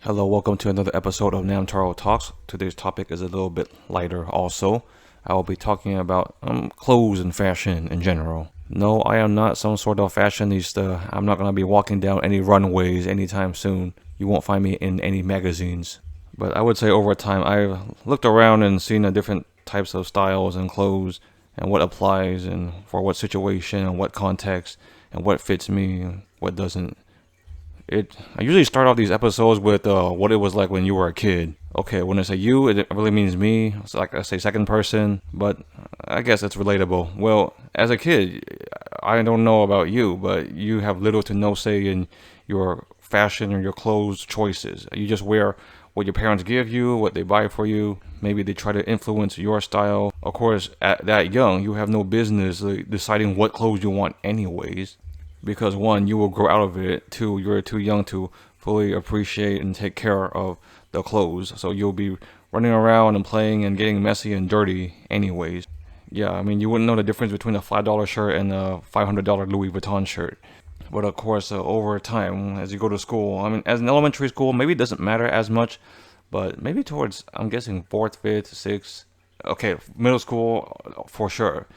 Hello, welcome to another episode of Namtaro Talks. Today's topic is a little bit lighter also. I will be talking about clothes and fashion in general. No, I am not some sort of fashionista. I'm not going to be walking down any runways anytime soon. You won't find me in any magazines. But I would say over time, I've looked around and seen the different types of styles and clothes and what applies and for what situation and what context and what fits me and what doesn't. I usually start off these episodes with what it was like when you were a kid. Okay, when I say you, it really means me. It's like I say second person, but I guess it's relatable. Well, as a kid, I don't know about you, but you have little to no say in your fashion or your clothes choices. You just wear what your parents give you, what they buy for you. Maybe they try to influence your style. Of course, at that young, you have no business deciding what clothes you want anyways. Because one, you will grow out of it. Two, you're too young to fully appreciate and take care of the clothes. So you'll be running around and playing and getting messy and dirty anyways. Yeah, I mean, you wouldn't know the difference between a $5 shirt and a $500 Louis Vuitton shirt. But of course, over time, as you go to school, I mean, as an elementary school, maybe it doesn't matter as much. But maybe towards, I'm guessing, 4th, 5th, 6th. Okay, middle school, for sure.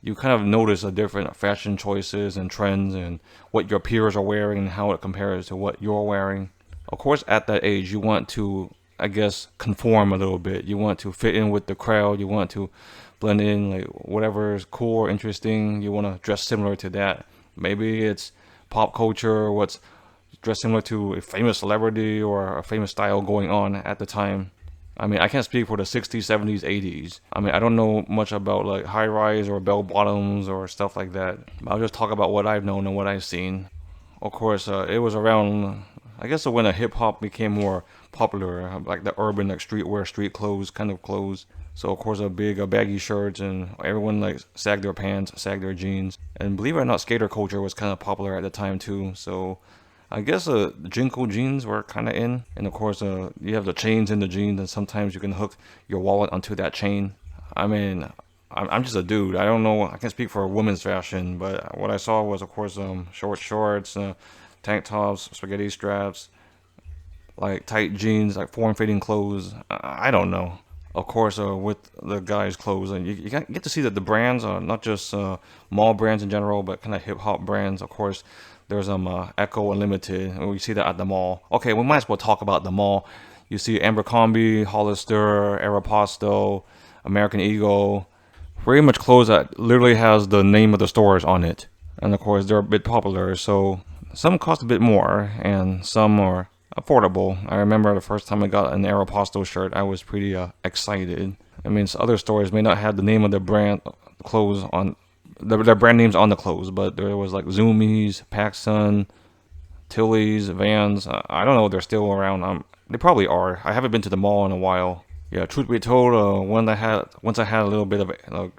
You kind of notice the different fashion choices and trends and what your peers are wearing and how it compares to what you're wearing. Of course, at that age, you want to, I guess, conform a little bit. You want to fit in with the crowd. You want to blend in, like whatever is cool or interesting. You want to dress similar to that. Maybe it's pop culture, what's dressed similar to a famous celebrity or a famous style going on at the time. I mean, I can't speak for the 60s, 70s, 80s. I mean, I don't know much about like high rise or bell bottoms or stuff like that. I'll just talk about what I've known and what I've seen. Of course, it was around, I guess, when the hip hop became more popular, like the urban, like streetwear, street clothes kind of clothes. So, of course, a big baggy shirts and everyone like sagged their pants, sagged their jeans. And believe it or not, skater culture was kind of popular at the time too. So, I guess Jinko jeans were kind of in, and of course you have the chains in the jeans, and sometimes you can hook your wallet onto that chain. I mean, I'm just a dude. I don't know. I can't speak for women's fashion, but what I saw was, of course, short shorts, tank tops, spaghetti straps, like tight jeans, like form-fitting clothes. I don't know. Of course, with the guys' clothes, and you get to see that the brands are not just mall brands in general, but kind of hip hop brands. Of course, there's Ecko and Limited, and we see that at the mall. Okay, we might as well talk about the mall. You see Abercrombie, Hollister, Aeropostale, American Eagle, very much clothes that literally has the name of the stores on it. And of course, they're a bit popular, so some cost a bit more, and some are affordable. I remember the first time I got an Aeropostale shirt, I was pretty excited. I mean, other stores may not have the name of the brand clothes on their brand names on the clothes, but there was like Zoomies, PacSun, Tilly's, Vans. I don't know if they're still around. They probably are. I haven't been to the mall in a while. Yeah, truth be told, once I had a little bit of,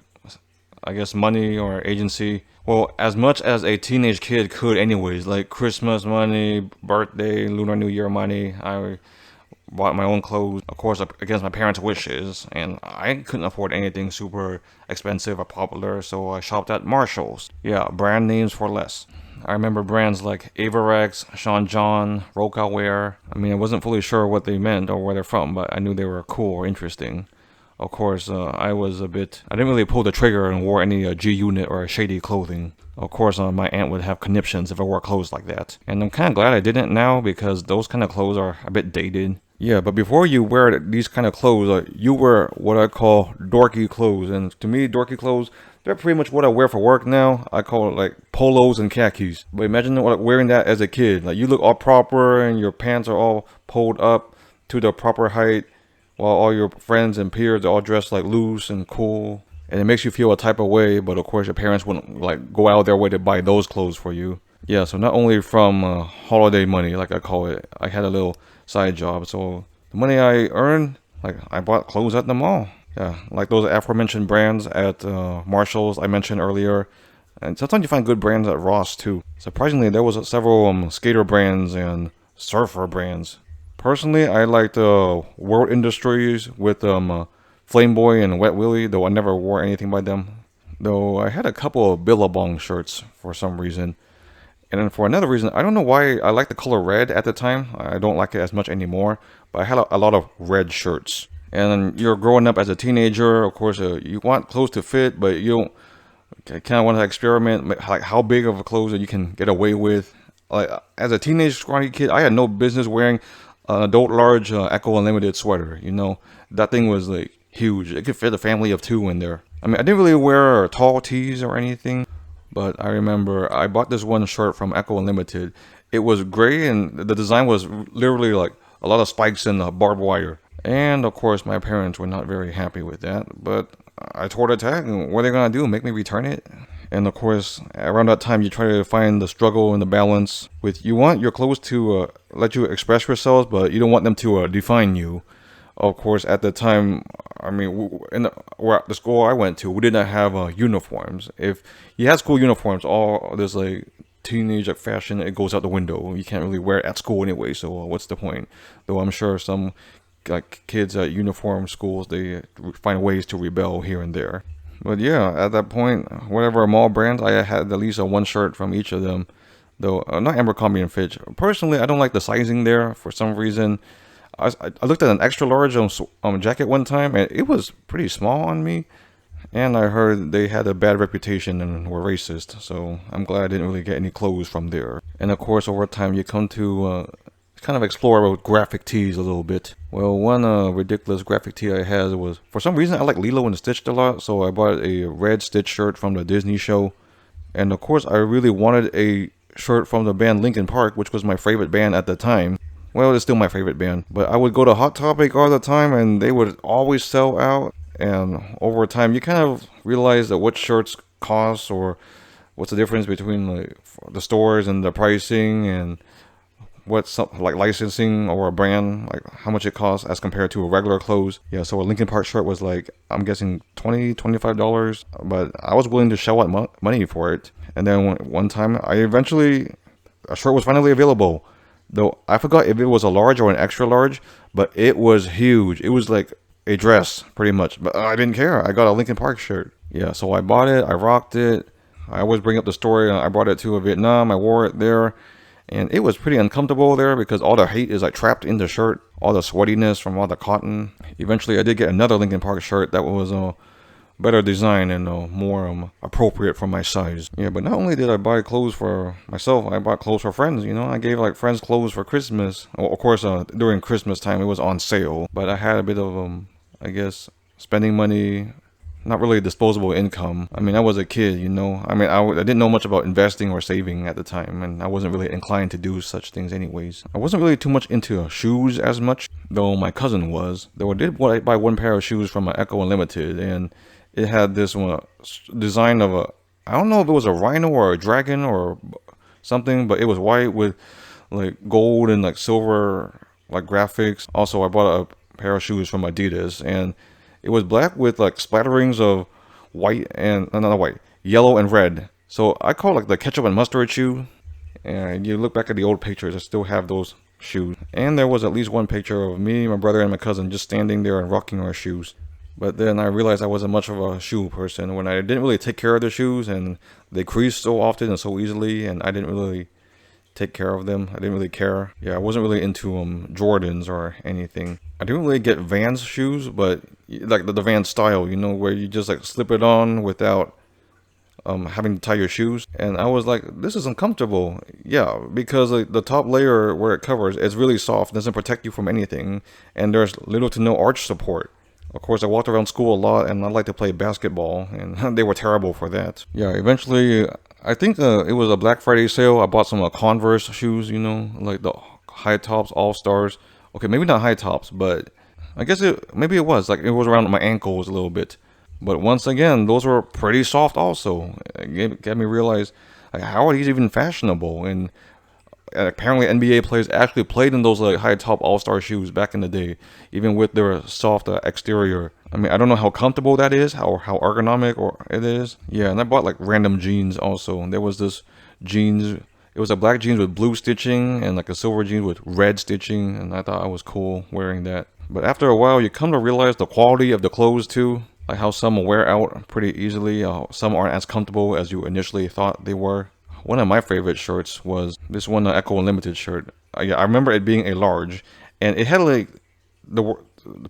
I guess, money or agency. Well, as much as a teenage kid could, anyways, like Christmas money, birthday, Lunar New Year money. I bought my own clothes, of course, against my parents' wishes, and I couldn't afford anything super expensive or popular, so I shopped at Marshall's. Yeah, brand names for less. I remember brands like Averex, Sean John, Roca Wear. I mean, I wasn't fully sure what they meant or where they're from, but I knew they were cool or interesting. Of course, I didn't really pull the trigger and wore any G Unit or shady clothing. Of course, my aunt would have conniptions if I wore clothes like that. And I'm kind of glad I didn't now because those kind of clothes are a bit dated. Yeah, but before you wear these kind of clothes, you wear what I call dorky clothes. And to me, dorky clothes, they're pretty much what I wear for work now. I call it like polos and khakis. But imagine wearing that as a kid. Like you look all proper and your pants are all pulled up to the proper height, while all your friends and peers are all dressed like loose and cool. And it makes you feel a type of way, but of course your parents wouldn't like go out of their way to buy those clothes for you. Yeah, so not only from holiday money, like I call it, I had a little side job. So the money I earned, like I bought clothes at the mall. Yeah, like those aforementioned brands at Marshall's I mentioned earlier. And sometimes you find good brands at Ross too. Surprisingly, there was several skater brands and surfer brands. Personally, I liked World Industries with Flame Boy and Wet Willie, though I never wore anything by them. Though I had a couple of Billabong shirts for some reason. And then for another reason, I don't know why I like the color red at the time. I don't like it as much anymore. But I had a lot of red shirts. And then you're growing up as a teenager. Of course, you want clothes to fit, but you don't kind of want to experiment, like how big of a clothes that you can get away with. Like as a teenage scrawny kid, I had no business wearing an adult large Ecko Unlimited sweater. You know, that thing was like huge. It could fit a family of two in there. I mean, I didn't really wear tall tees or anything, but I remember I bought this one shirt from Ecko Unlimited. It was gray, and the design was literally like a lot of spikes and barbed wire. And of course, my parents were not very happy with that, but I tore the tag, and what are they gonna do? Make me return it? And of course, around that time, you try to find the struggle and the balance with you want your clothes to let you express yourselves, but you don't want them to define you. Of course, at the time, I mean, the school I went to, we did not have uniforms. If you had school uniforms, all this like teenage like fashion, it goes out the window. You can't really wear it at school anyway, so what's the point? Though I'm sure some like kids at uniform schools, they find ways to rebel here and there. But yeah, at that point, whatever mall brands, I had at least a one shirt from each of them. Though not Abercrombie and Fitch. Personally, I don't like the sizing there for some reason. I looked at an extra large jacket one time, and it was pretty small on me. And I heard they had a bad reputation and were racist, so I'm glad I didn't really get any clothes from there. And of course, over time, you come to kind of explore with graphic tees a little bit. Well, one ridiculous graphic tee I had was, for some reason, I like Lilo and Stitch a lot, so I bought a red Stitch shirt from the Disney show. And of course, I really wanted a shirt from the band Linkin Park, which was my favorite band at the time. Well, it's still my favorite band. But I would go to Hot Topic all the time, and they would always sell out. And over time, you kind of realize that what shirts cost, or what's the difference between like the stores and the pricing, and what's like licensing or a brand, like how much it costs as compared to a regular clothes. Yeah, so a Linkin Park shirt was like, I'm guessing $25, but I was willing to shell out money for it. And then one time, a shirt was finally available. Though I forgot if it was a large or an extra large, but it was huge. It was like a dress, pretty much. But I didn't care. I got a Linkin Park shirt. Yeah, so I bought it. I rocked it. I always bring up the story. I brought it to Vietnam. I wore it there. And it was pretty uncomfortable there because all the heat is like trapped in the shirt. All the sweatiness from all the cotton. Eventually, I did get another Linkin Park shirt that was better design and more appropriate for my size. Yeah, but not only did I buy clothes for myself, I bought clothes for friends. You know, I gave like friends clothes for Christmas. Well, of course, during Christmas time, it was on sale. But I had a bit of, I guess, spending money. Not really disposable income. I mean, I was a kid, you know. I mean, I didn't know much about investing or saving at the time, and I wasn't really inclined to do such things anyways. I wasn't really too much into shoes as much, though my cousin was. Though I did buy one pair of shoes from my Ecko Unlimited, and it had this design of I don't know if it was a rhino or a dragon or something, but it was white with like gold and like silver like graphics. Also, I bought a pair of shoes from Adidas, and it was black with like splatterings of white and not white, yellow and red. So I call it like the ketchup and mustard shoe. And you look back at the old pictures, I still have those shoes. And there was at least one picture of me, my brother, and my cousin just standing there and rocking our shoes. But then I realized I wasn't much of a shoe person when I didn't really take care of the shoes, and they creased so often and so easily, and I didn't really take care of them. I didn't really care. Yeah, I wasn't really into Jordans or anything. I didn't really get Vans shoes, but like the Vans style, you know, where you just like slip it on without having to tie your shoes. And I was like, this is uncomfortable. Yeah, because like the top layer where it covers, it's really soft, doesn't protect you from anything, and there's little to no arch support. Of course, I walked around school a lot, and I like to play basketball, and they were terrible for that. Yeah, eventually, I think it was a Black Friday sale. I bought some Converse shoes, you know, like the high tops, all stars. Okay, maybe not high tops, but I guess maybe it was. Like, it was around my ankles a little bit. But once again, those were pretty soft also. It got me realize, like, how are these even fashionable? And apparently NBA players actually played in those like high top all-star shoes back in the day, even with their soft exterior. I mean, I don't know how comfortable that is, how ergonomic or it is. Yeah, and I bought like random jeans also. And there was this jeans, it was a black jeans with blue stitching and like a silver jeans with red stitching, and I thought I was cool wearing that. But after a while, you come to realize the quality of the clothes too, like how some will wear out pretty easily, some aren't as comfortable as you initially thought they were. one of my favorite shirts was this one Ecko Unlimited shirt. I remember it being a large, and it had like the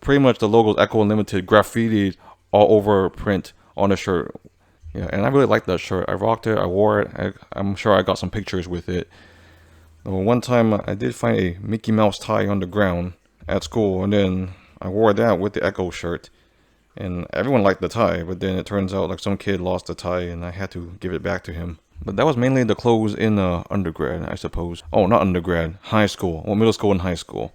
pretty much the logo Ecko Unlimited graffiti all over print on the shirt. Yeah, and I really liked that shirt. I rocked it. I wore it. I'm sure I got some pictures with it. One time I did find a Mickey Mouse tie on the ground at school, and then I wore that with the Ecko shirt. And everyone liked the tie, but then it turns out like some kid lost the tie, and I had to give it back to him. But that was mainly the clothes in undergrad, I suppose. Oh, not undergrad, high school. Well, middle school and high school.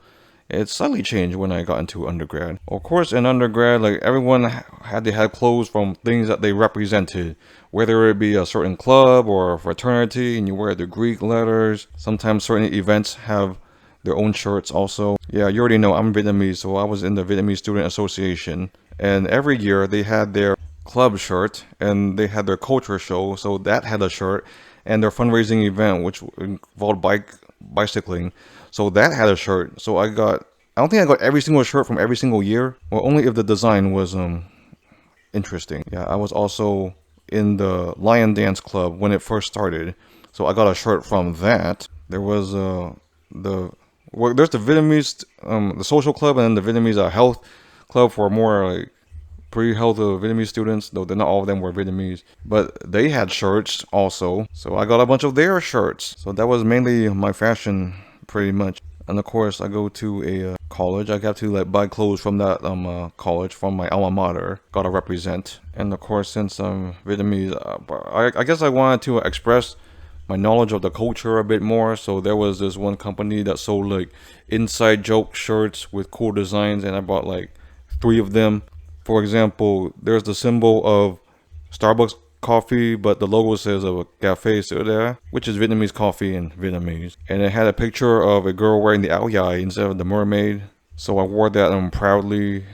It slightly changed when I got into undergrad. Of course, in undergrad, like everyone had to have clothes from things that they represented, whether it be a certain club or a fraternity, and you wear the Greek letters. Sometimes certain events have their own shirts also. Yeah, you already know I'm Vietnamese, so I was in the Vietnamese Student Association, and every year they had their club shirt and they had their culture show, so that had a shirt, and their fundraising event, which involved bicycling. So that had a shirt. So I don't think I got every single shirt from every single year, or only if the design was interesting. Yeah, I was also in the Lion Dance Club when it first started, so I got a shirt from that. There was there's the Vietnamese the social club, and then the Vietnamese health club for more like pre-health Vietnamese students, though not all of them were Vietnamese, but they had shirts also. So I got a bunch of their shirts. So that was mainly my fashion, pretty much. And of course, I go to a college. I got to like buy clothes from that college, from my alma mater. Gotta represent. And of course, since I'm Vietnamese, I guess I wanted to express my knowledge of the culture a bit more. So there was this one company that sold like inside joke shirts with cool designs, and I bought like 3 of them. For example, there's the symbol of Starbucks coffee, but the logo says of a cafe there, which is Vietnamese coffee in Vietnamese. And it had a picture of a girl wearing the ao dai instead of the mermaid. So I wore that proudly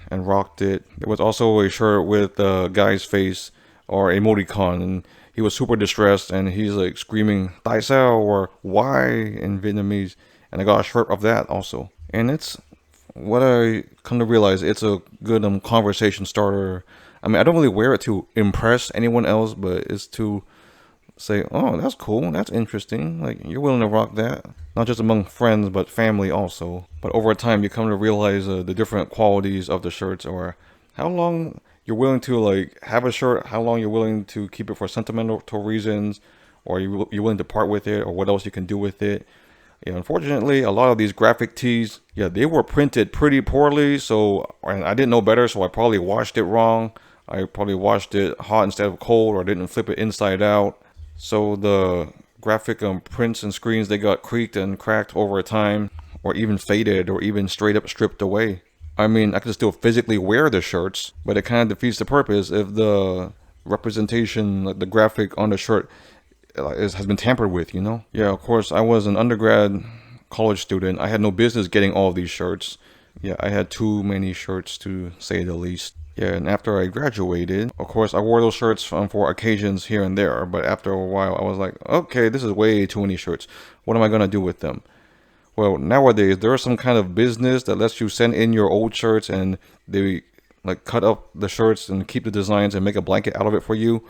and rocked it. There was also a shirt with a guy's face or emoticon, and he was super distressed, and he's like screaming "Tại sao?" or "Why?" in Vietnamese. And I got a shirt of that also. And it's what I come to realize, it's a good conversation starter. I mean, I don't really wear it to impress anyone else, but it's to say, oh, that's cool, that's interesting. Like, you're willing to rock that, not just among friends, but family also. But over time, you come to realize the different qualities of the shirts, or how long you're willing to like have a shirt, how long you're willing to keep it for sentimental reasons, or you're willing to part with it, or what else you can do with it. Yeah, unfortunately, a lot of these graphic tees, yeah, they were printed pretty poorly, and I didn't know better, so I probably washed it wrong. I probably washed it hot instead of cold, or didn't flip it inside out. So the graphic prints and screens, they got creaked and cracked over time, or even faded, or even straight up stripped away. I mean, I could still physically wear the shirts, but it kind of defeats the purpose if the representation, like the graphic on the shirt, has been tampered with, you know? Yeah, of course, I was an undergrad college student. I had no business getting all of these shirts. Yeah, I had too many shirts, to say the least. Yeah, and after I graduated, of course, I wore those shirts for occasions here and there. But after a while, I was like, okay, this is way too many shirts. What am I going to do with them? Well, nowadays, there is some kind of business that lets you send in your old shirts, and they like cut up the shirts and keep the designs and make a blanket out of it for you.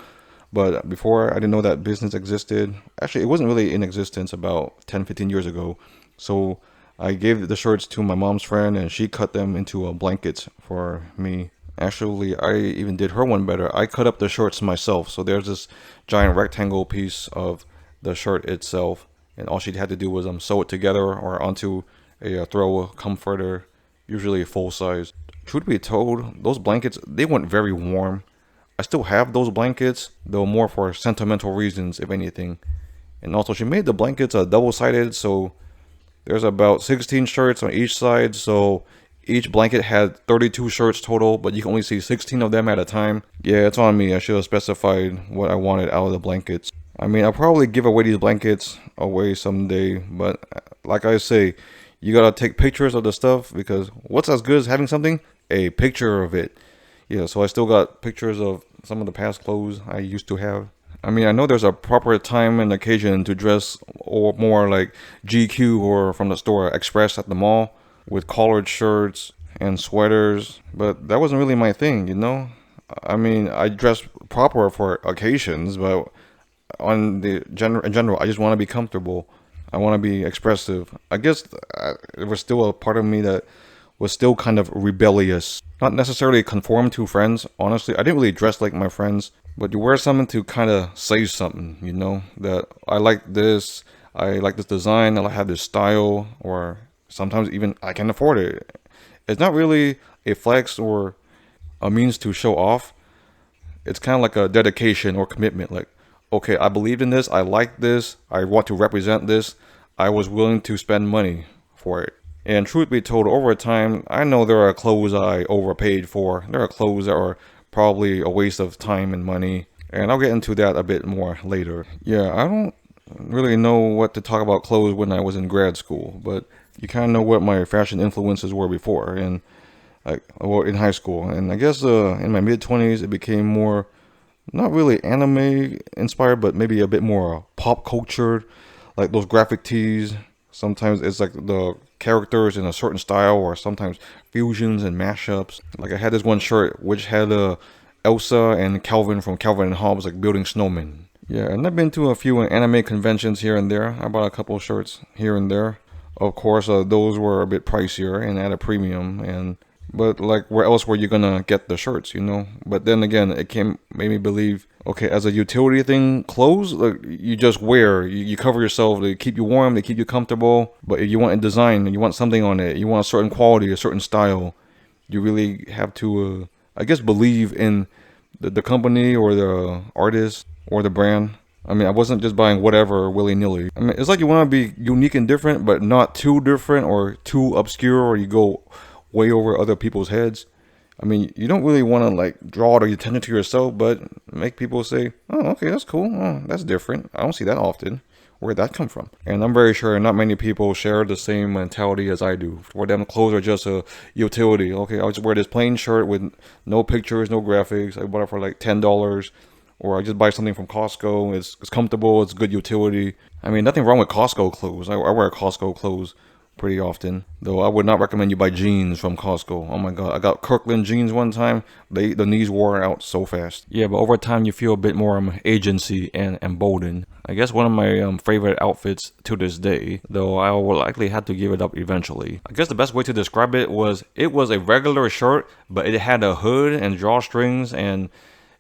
But before, I didn't know that business existed. Actually, it wasn't really in existence about 10-15 years ago. So I gave the shirts to my mom's friend, and she cut them into blankets for me. Actually, I even did her one better. I cut up the shirts myself. So there's this giant rectangle piece of the shirt itself, and all she had to do was sew it together or onto a throw comforter, usually full size. Truth be told, those blankets, they weren't very warm. I still have those blankets, though more for sentimental reasons, if anything. And also, she made the blankets double-sided, so there's about 16 shirts on each side, so each blanket had 32 shirts total, but you can only see 16 of them at a time. Yeah, it's on me. I should have specified what I wanted out of the blankets. I mean, I'll probably give away these blankets away someday, but like I say, you gotta take pictures of the stuff, because what's as good as having something? A picture of it. Yeah, so I still got pictures of some of the past clothes I used to have. I mean, I know there's a proper time and occasion to dress or more like GQ or from the store Express at the mall with collared shirts and sweaters, but that wasn't really my thing, you know? I mean, I dressed proper for occasions, but in general, I just want to be comfortable. I want to be expressive. I guess there was still a part of me that was still kind of rebellious. Not necessarily conform to friends. Honestly, I didn't really dress like my friends, but you wear something to kind of say something, you know, that I like this design, I have this style, or sometimes even I can afford it. It's not really a flex or a means to show off. It's kind of like a dedication or commitment. Like, okay, I believed in this, I like this, I want to represent this, I was willing to spend money for it. And truth be told, over time, I know there are clothes I overpaid for. There are clothes that are probably a waste of time and money. And I'll get into that a bit more later. Yeah, I don't really know what to talk about clothes when I was in grad school, but you kind of know what my fashion influences were before, and in high school. And I guess in my mid-20s, it became more, not really anime inspired, but maybe a bit more pop culture, like those graphic tees. Sometimes it's like the characters in a certain style, or sometimes fusions and mashups. Like I had this one shirt which had Elsa and Calvin from Calvin and Hobbes like building snowmen. Yeah, and I've been to a few anime conventions here and there. I bought a couple of shirts here and there. Of course, those were a bit pricier and at a premium, but like, where else were you gonna get the shirts, you know? But then again, made me believe, okay, as a utility thing, clothes, like, you just wear, you cover yourself, they keep you warm, they keep you comfortable. But if you want a design, you want something on it, you want a certain quality, a certain style, you really have to, I guess, believe in the company or the artist or the brand. I mean, I wasn't just buying whatever willy-nilly. I mean, it's like you want to be unique and different, but not too different or too obscure, or you go way over other people's heads. I mean, you don't really want to like draw the attention to yourself, but make people say, oh, okay, that's cool. Oh, that's different. I don't see that often. Where'd that come from? And I'm very sure not many people share the same mentality as I do. For them, clothes are just a utility. Okay, I'll just wear this plain shirt with no pictures, no graphics. I bought it for like $10. Or I just buy something from Costco. It's comfortable. It's good utility. I mean, nothing wrong with Costco clothes. I wear Costco clothes pretty often. Though I would not recommend you buy jeans from Costco. Oh my god, I got Kirkland jeans one time. The knees wore out so fast. Yeah, but over time you feel a bit more agency and emboldened. I guess one of my favorite outfits to this day, though I will likely have to give it up eventually. I guess the best way to describe it was a regular shirt, but it had a hood and drawstrings, and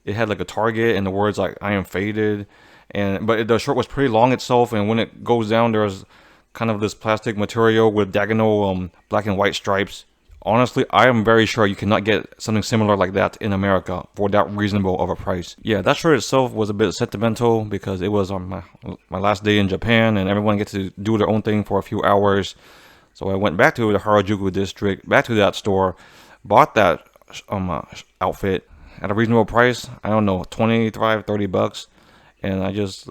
it had like a target and the words like "I am faded," but the shirt was pretty long itself, and when it goes down, there's kind of this plastic material with diagonal black and white stripes. Honestly, I am very sure you cannot get something similar like that in America for that reasonable of a price. Yeah, that shirt itself was a bit sentimental because it was on my last day in Japan, and everyone gets to do their own thing for a few hours. So I went back to the Harajuku district, back to that store, bought that outfit at a reasonable price. I don't know, 25, 30 bucks. And I just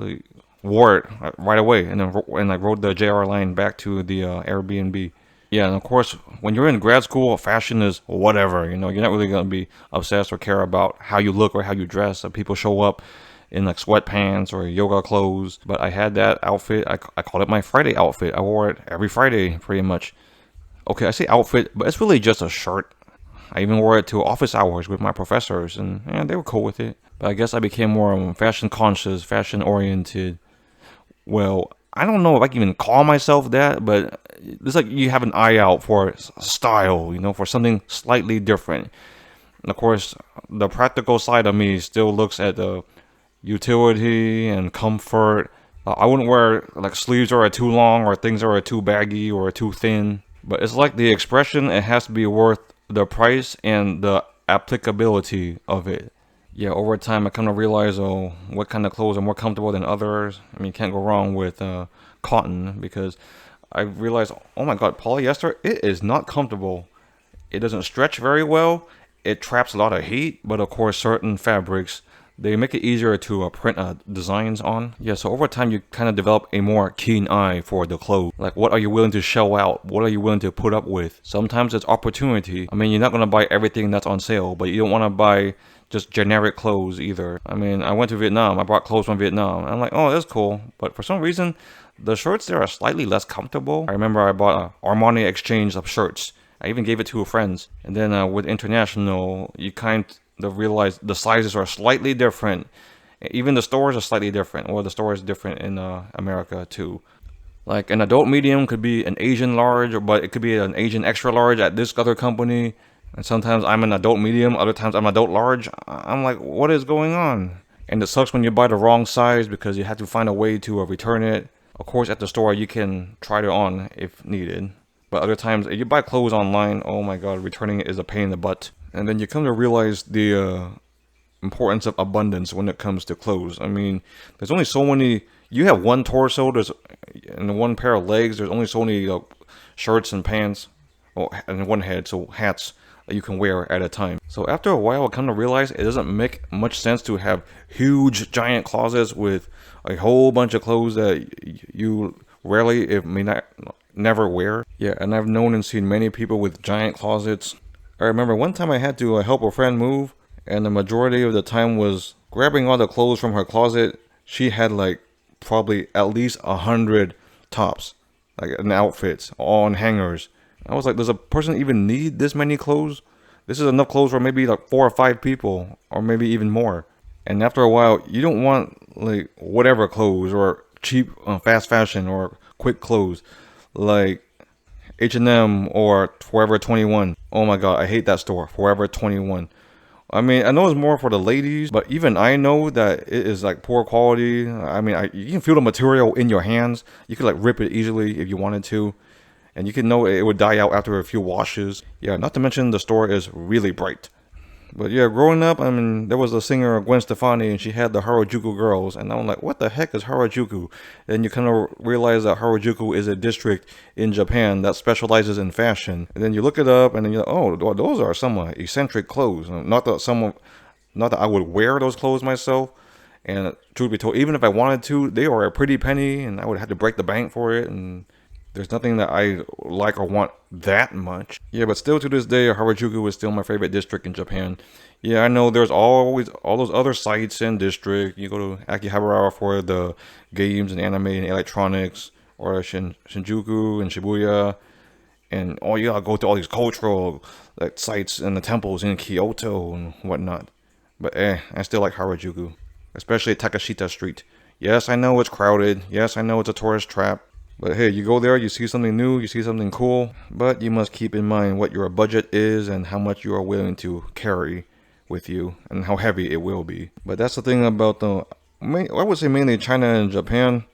wore it right away, and then rode the JR line back to the Airbnb. Yeah, and of course, when you're in grad school, fashion is whatever. You know, you're not really gonna be obsessed or care about how you look or how you dress. So people show up in like sweatpants or yoga clothes. But I had that outfit. I called it my Friday outfit. I wore it every Friday, pretty much. Okay, I say outfit, but it's really just a shirt. I even wore it to office hours with my professors, and they were cool with it. But I guess I became more fashion conscious, fashion oriented. Well, I don't know if I can even call myself that, but it's like you have an eye out for style, you know, for something slightly different. And of course, the practical side of me still looks at the utility and comfort. I wouldn't wear like sleeves that are too long, or things that are too baggy or too thin. But it's like the expression, it has to be worth the price and the applicability of it. Yeah, over time I kind of realize, what kind of clothes are more comfortable than others. I mean, you can't go wrong with cotton, because I realized, oh my god, polyester, it is not comfortable. It doesn't stretch very well. It traps a lot of heat, but of course certain fabrics, they make it easier to print designs on. Yeah, so over time you kind of develop a more keen eye for the clothes. Like, what are you willing to shell out? What are you willing to put up with? Sometimes it's opportunity. I mean, you're not going to buy everything that's on sale, but you don't want to buy just generic clothes either. I mean, I went to Vietnam. I brought clothes from Vietnam. I'm like, oh, that's cool. But for some reason, the shirts there are slightly less comfortable. I remember I bought an Armani exchange of shirts. I even gave it to friends. And then with international, you kind of realize the sizes are slightly different, Even the stores are slightly different, or the store is different in America too. Like an adult medium could be an Asian large, but it could be an Asian extra large at this other company. And sometimes I'm an adult medium, other times I'm adult large. I'm like, what is going on? And it sucks when you buy the wrong size because you have to find a way to return it. Of course, at the store you can try it on if needed. But other times, if you buy clothes online, oh my god, returning it is a pain in the butt. And then you come to realize the importance of abundance when it comes to clothes. I mean, there's only so many. You have one torso, and one pair of legs. There's only so many shirts and pants, and one head, so hats you can wear at a time. So after a while, I come to realize it doesn't make much sense to have huge, giant closets with a whole bunch of clothes that you rarely, if may not, never wear. Yeah, and I've known and seen many people with giant closets. I remember one time I had to help a friend move, and the majority of the time was grabbing all the clothes from her closet. She had like probably at least 100 tops, like in outfits, all on hangers. I was like, does a person even need this many clothes? This is enough clothes for maybe like 4 or 5 people, or maybe even more. And after a while, you don't want like whatever clothes or cheap fast fashion or quick clothes like H&M or Forever 21. Oh my god, I hate that store, Forever 21. I mean, I know it's more for the ladies, but even I know that it is like poor quality. I mean, you can feel the material in your hands. You could like rip it easily if you wanted to. And you can know it would die out after a few washes. Yeah, not to mention the store is really bright. But yeah, growing up, I mean, there was a singer, Gwen Stefani, and she had the Harajuku girls. And I'm like, what the heck is Harajuku? And you kind of realize that Harajuku is a district in Japan that specializes in fashion. And then you look it up, and then you're like, oh, those are some eccentric clothes. Not that I would wear those clothes myself. And truth be told, even if I wanted to, they are a pretty penny, and I would have to break the bank for it. And there's nothing that I like or want that much. Yeah, but still to this day, Harajuku is still my favorite district in Japan. Yeah, I know there's always all those other sites in district. You go to Akihabara for the games and anime and electronics, or Shinjuku and Shibuya. And you gotta go to all these cultural like sites and the temples in Kyoto and whatnot. But I still like Harajuku, especially Takashita Street. Yes, I know it's crowded. Yes, I know it's a tourist trap. But hey, you go there, you see something new, you see something cool, but you must keep in mind what your budget is and how much you are willing to carry with you and how heavy it will be. But that's the thing about I would say mainly China and Japan.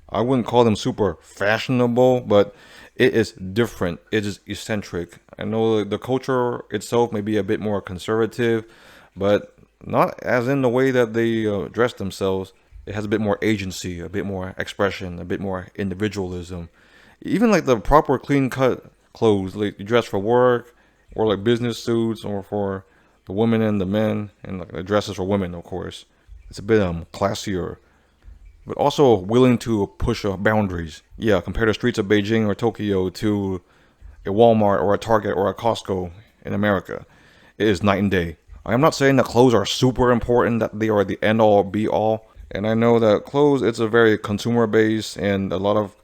I wouldn't call them super fashionable, but it is different. It is eccentric. I know the culture itself may be a bit more conservative, but not as in the way that they dress themselves. It has a bit more agency, a bit more expression, a bit more individualism. Even like the proper clean cut clothes, like you dress for work, or like business suits, or for the women and the men, and like the dresses for women, of course. It's a bit classier, but also willing to push boundaries. Yeah, compare the streets of Beijing or Tokyo to a Walmart or a Target or a Costco in America. It is night and day. I am not saying that clothes are super important, that they are the end all be all. And I know that clothes, it's a very consumer base, and a lot of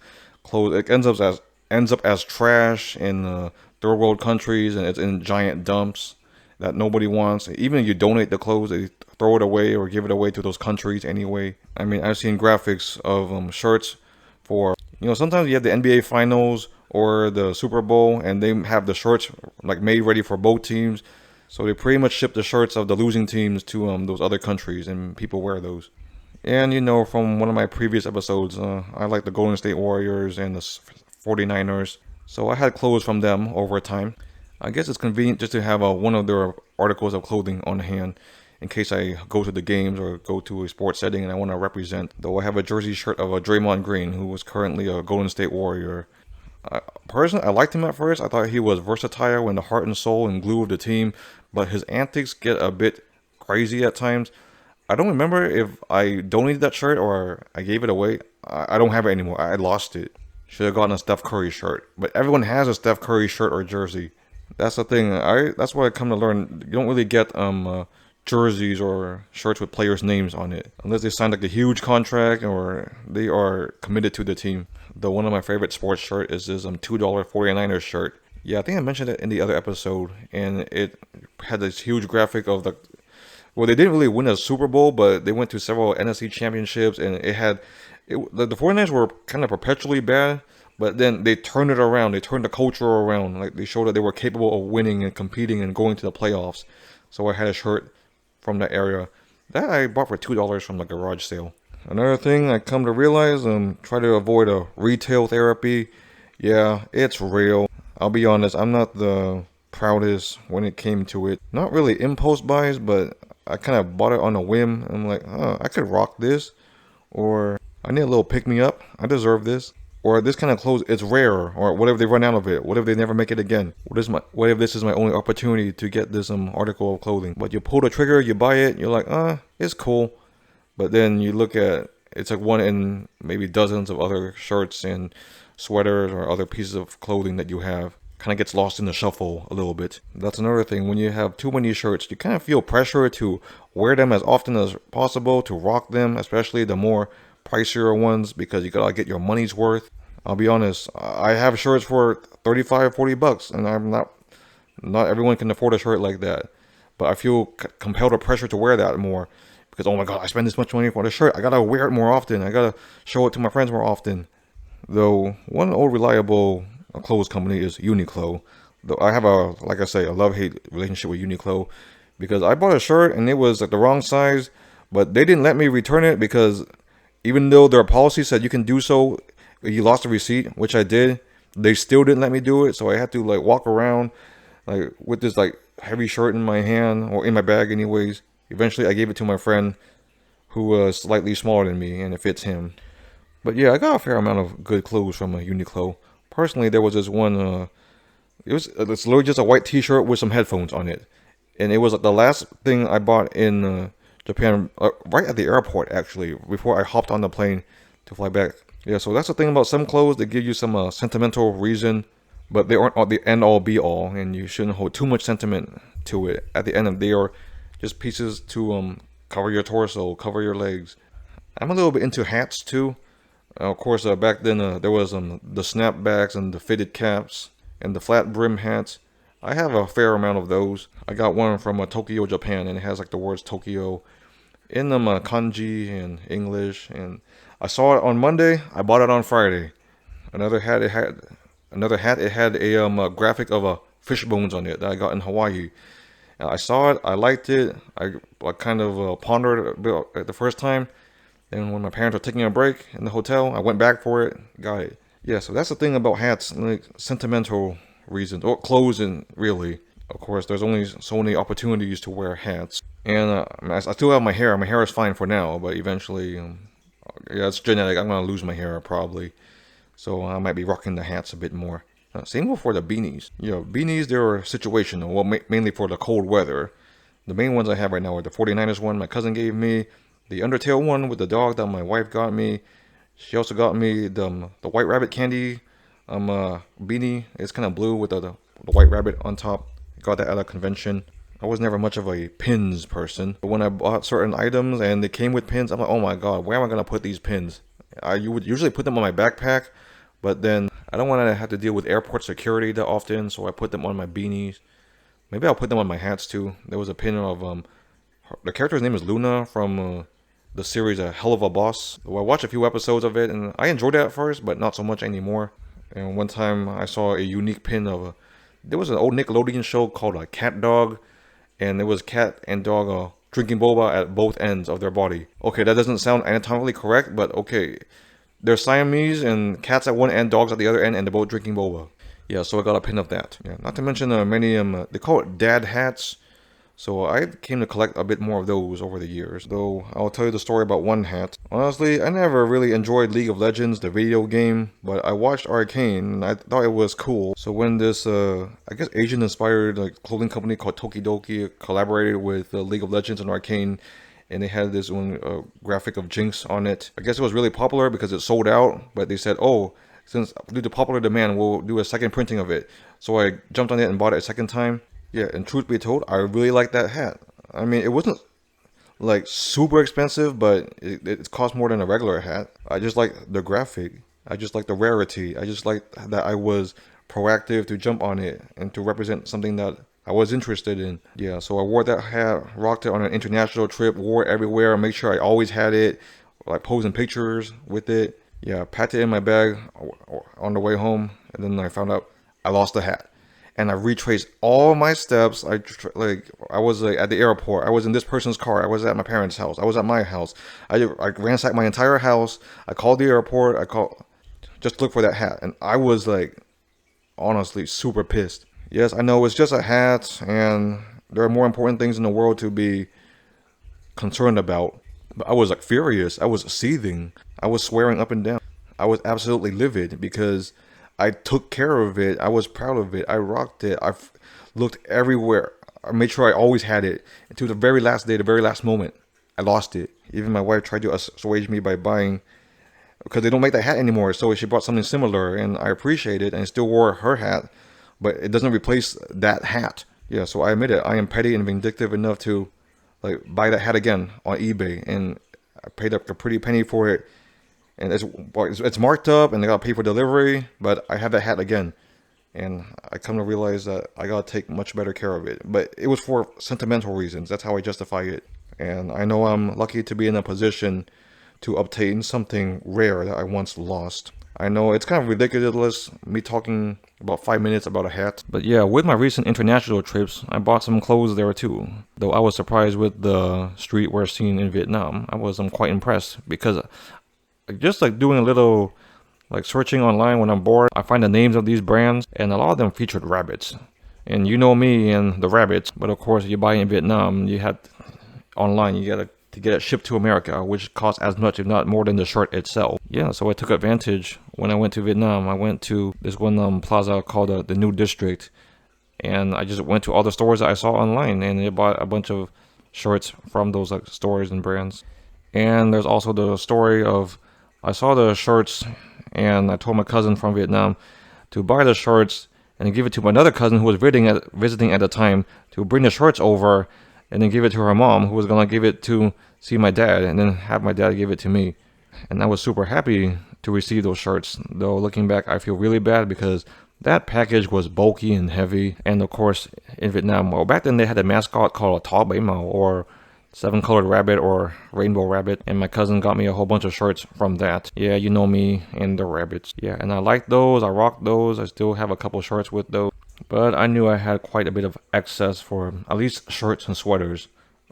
clothes, it ends up as trash in third world countries, and it's in giant dumps that nobody wants. Even if you donate the clothes, they throw it away or give it away to those countries anyway. I mean, I've seen graphics of shirts for, sometimes you have the NBA Finals or the Super Bowl, and they have the shirts like made ready for both teams. So they pretty much ship the shirts of the losing teams to those other countries, and people wear those. And from one of my previous episodes, I like the Golden State Warriors and the 49ers. So I had clothes from them over time. I guess it's convenient just to have one of their articles of clothing on hand in case I go to the games or go to a sports setting and I want to represent. Though I have a jersey shirt of Draymond Green, who was currently a Golden State Warrior. Personally, I liked him at first. I thought he was versatile and the heart and soul and glue of the team. But his antics get a bit crazy at times. I don't remember if I donated that shirt or I gave it away. I don't have it anymore. I lost it. Should have gotten a Steph Curry shirt. But everyone has a Steph Curry shirt or jersey. That's the thing. That's what I come to learn. You don't really get jerseys or shirts with players' names on it unless they signed like a huge contract or they are committed to the team. Though one of my favorite sports shirt is this $2.49 shirt. Yeah, I think I mentioned it in the other episode, and it had this huge graphic of the Well, they didn't really win a Super Bowl, but they went to several NFC championships, and the 49ers were kind of perpetually bad, but then they turned it around. They turned the culture around. Like they showed that they were capable of winning and competing and going to the playoffs. So I had a shirt from that area that I bought for $2 from the garage sale. Another thing I come to realize, try to avoid a retail therapy. Yeah, it's real. I'll be honest, I'm not the proudest when it came to it. Not really impulse buys, but I kind of bought it on a whim. I'm like, oh, I could rock this, or I need a little pick me up. I deserve this, or this kind of clothes, it's rare, or what if they run out of it? What if they never make it again? What if this is my only opportunity to get this article of clothing? But you pull the trigger, you buy it, you're like, it's cool. But then you look at it's like one in maybe dozens of other shirts and sweaters or other pieces of clothing that you have. Kind of gets lost in the shuffle a little bit. That's another thing. When you have too many shirts, you kind of feel pressure to wear them as often as possible, to rock them, especially the more pricier ones, because you gotta get your money's worth. I'll be honest, I have shirts for 35, 40 bucks, and not everyone can afford a shirt like that. But I feel compelled or pressure to wear that more because, oh my god, I spend this much money for the shirt. I gotta wear it more often. I gotta show it to my friends more often. Though one old reliable clothes company is Uniqlo. Though I have like I say, a love-hate relationship with Uniqlo because I bought a shirt and it was like the wrong size, but they didn't let me return it because even though their policy said you can do so, you lost the receipt, which I did. They still didn't let me do it, so I had to like walk around like with this like heavy shirt in my hand or in my bag anyways. Eventually I gave it to my friend who was slightly smaller than me and it fits him. But yeah, I got a fair amount of good clothes from Uniqlo. Personally, there was this one, it's literally just a white t-shirt with some headphones on it. And it was the last thing I bought in Japan, right at the airport actually, before I hopped on the plane to fly back. Yeah, so that's the thing about some clothes, they give you some sentimental reason, but they aren't the end all be all, and you shouldn't hold too much sentiment to it. At the end of the day, they are just pieces to cover your torso, cover your legs. I'm a little bit into hats too. Of course, back then there was the snapbacks and the fitted caps and the flat brim hats. I have a fair amount of those. I got one from Tokyo, Japan, and it has like the words Tokyo in them kanji and English. And I saw it on Monday. I bought it on Friday. Another hat. It had a graphic of fish bones on it that I got in Hawaii. I saw it. I liked it. I kind of pondered it a bit at the first time. Then when my parents were taking a break in the hotel, I went back for it, got it. Yeah, so that's the thing about hats, like sentimental reasons, or clothes, and really. Of course, there's only so many opportunities to wear hats. And I still have my hair. My hair is fine for now, but eventually, yeah, it's genetic. I'm going to lose my hair probably. So I might be rocking the hats a bit more. Same for the beanies. Beanies, they're situational, well, mainly for the cold weather. The main ones I have right now are the 49ers one my cousin gave me, the Undertale one with the dog that my wife got me. She also got me the White Rabbit candy beanie. It's kind of blue with the White Rabbit on top. Got that at a convention. I was never much of a pins person, but when I bought certain items and they came with pins, I'm like, oh my god, where am I gonna put these pins? You would usually put them on my backpack, but then I don't want to have to deal with airport security that often, so I put them on my beanies. Maybe I'll put them on my hats too. There was a pin of the character's name is Luna from the series A Hell of a Boss. I watched a few episodes of it and I enjoyed it at first, but not so much anymore. And one time I saw a unique pin of there was an old Nickelodeon show called Cat Dog, and there was cat and dog drinking boba at both ends of their body. Okay, that doesn't sound anatomically correct, but okay. They're Siamese and cats at one end, dogs at the other end, and they're both drinking boba. Yeah, so I got a pin of that. Yeah, not to mention many they call it dad hats. So I came to collect a bit more of those over the years, though I'll tell you the story about one hat. Honestly, I never really enjoyed League of Legends, the video game, but I watched Arcane and I thought it was cool. So when this, I guess Asian-inspired clothing company called Tokidoki collaborated with League of Legends and Arcane, and they had this one graphic of Jinx on it. I guess it was really popular because it sold out, but they said, oh, since due to popular demand, we'll do a second printing of it. So I jumped on it and bought it a second time. Yeah, and truth be told, I really like that hat. I mean, it wasn't like super expensive, but it cost more than a regular hat. I just like the graphic. I just like the rarity. I just like that I was proactive to jump on it and to represent something that I was interested in. Yeah, so I wore that hat, rocked it on an international trip, wore it everywhere, make sure I always had it, like posing pictures with it. Yeah, packed it in my bag on the way home, and then I found out I lost the hat. And I retraced all my steps. I was like at the airport. I was in this person's car. I was at my parents' house. I was at my house. I ransacked my entire house. I called the airport. I called just to look for that hat, and I was like honestly super pissed. Yes, I know it's just a hat, and there are more important things in the world to be concerned about. But I was like furious. I was seething. I was swearing up and down. I was absolutely livid because I took care of it. I was proud of it. I rocked it. Looked everywhere. I made sure I always had it. Until the very last day, the very last moment, I lost it. Even my wife tried to assuage me by buying, because they don't make that hat anymore. So she bought something similar, and I appreciate it, and I still wore her hat, but it doesn't replace that hat. Yeah, so I admit it. I am petty and vindictive enough to like buy that hat again on eBay, and I paid up a pretty penny for it, and it's marked up, and I gotta pay for delivery, but I have that hat again, and I come to realize that I gotta take much better care of it. But it was for sentimental reasons. That's how I justify it, and I know I'm lucky to be in a position to obtain something rare that I once lost. I know it's kind of ridiculous me talking about 5 minutes about a hat. But yeah, with my recent international trips, I bought some clothes there too. Though I was surprised with the streetwear scene in Vietnam. I was quite impressed because just like doing a little like searching online when I'm bored, I find the names of these brands, and a lot of them featured rabbits. And you know me and the rabbits, but of course you buy in Vietnam, you have online, you gotta to get it shipped to America, which costs as much, if not more, than the shirt itself. Yeah, so I took advantage when I went to Vietnam. I went to this one plaza called the New District, and I just went to all the stores that I saw online, and I bought a bunch of shirts from those like stores and brands. And there's also the story of I saw the shirts, and I told my cousin from Vietnam to buy the shirts and give it to my another cousin who was visiting at the time to bring the shirts over, and then give it to her mom, who was gonna give it to see my dad, and then have my dad give it to me. And I was super happy to receive those shirts. Though looking back, I feel really bad because that package was bulky and heavy. And of course, in Vietnam, well, back then they had a mascot called a Tall Bay Mao, or seven-colored rabbit, or rainbow rabbit. And my cousin got me a whole bunch of shirts from that. Yeah, you know me and the rabbits. Yeah, and I liked those. I rocked those. I still have a couple shirts with those. But I knew I had quite a bit of excess for at least shirts and sweaters.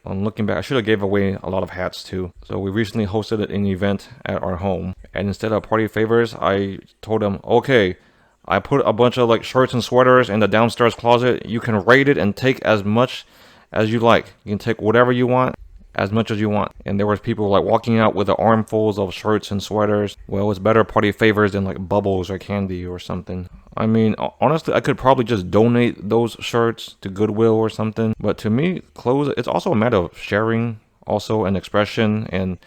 Looking back, I should have gave away a lot of hats too. So we recently hosted an event at our home, and instead of party favors, I told them, okay, I put a bunch of like shirts and sweaters in the downstairs closet. You can rate it and take as much as you like. You can take whatever you want, as much as you want. And there was people like walking out with the armfuls of shirts and sweaters. Well, it's better party favors than like bubbles or candy or something. I mean, honestly, I could probably just donate those shirts to Goodwill or something. But to me, clothes, it's also a matter of sharing, also an expression. And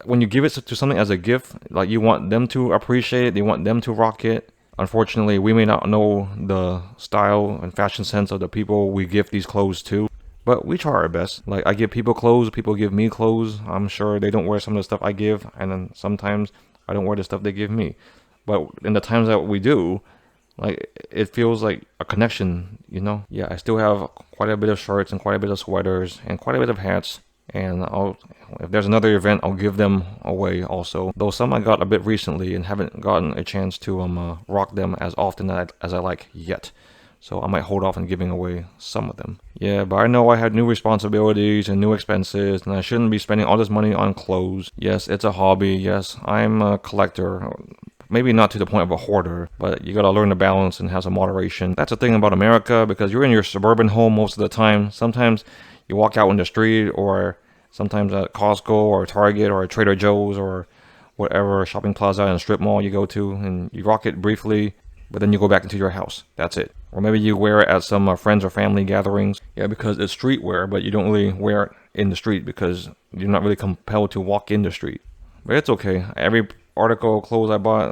when you give it to something as a gift, like you want them to appreciate it, you want them to rock it. Unfortunately, we may not know the style and fashion sense of the people we give these clothes to, but we try our best. Like, I give people clothes, people give me clothes. I'm sure they don't wear some of the stuff I give, and then sometimes I don't wear the stuff they give me. But in the times that we do, like, it feels like a connection, you know? Yeah, I still have quite a bit of shirts and quite a bit of sweaters and quite a bit of hats. And if there's another event, I'll give them away also. Though some I got a bit recently and haven't gotten a chance to rock them as often as I like yet. So I might hold off on giving away some of them. Yeah, but I know I had new responsibilities and new expenses, and I shouldn't be spending all this money on clothes. Yes, it's a hobby. Yes, I'm a collector. Maybe not to the point of a hoarder, but you gotta learn to balance and have some moderation. That's the thing about America, because you're in your suburban home most of the time. Sometimes you walk out in the street, or sometimes at Costco or Target or Trader Joe's or whatever shopping plaza and strip mall you go to, and you rock it briefly, but then you go back into your house. That's it. Or maybe you wear it at some friends or family gatherings. Yeah, because it's streetwear, but you don't really wear it in the street because you're not really compelled to walk in the street. But it's okay. Every article of clothes I bought,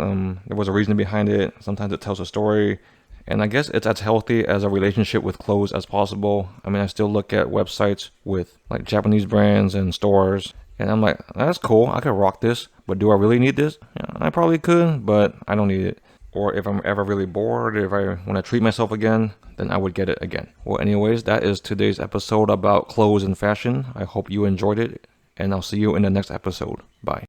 there was a reason behind it. Sometimes it tells a story. And I guess it's as healthy as a relationship with clothes as possible. I mean, I still look at websites with like Japanese brands and stores, and I'm like, that's cool, I could rock this, but do I really need this? Yeah, I probably could, but I don't need it. Or if I'm ever really bored, if I want to treat myself again, then I would get it again. Well, anyways, that is today's episode about clothes and fashion. I hope you enjoyed it, and I'll see you in the next episode. Bye.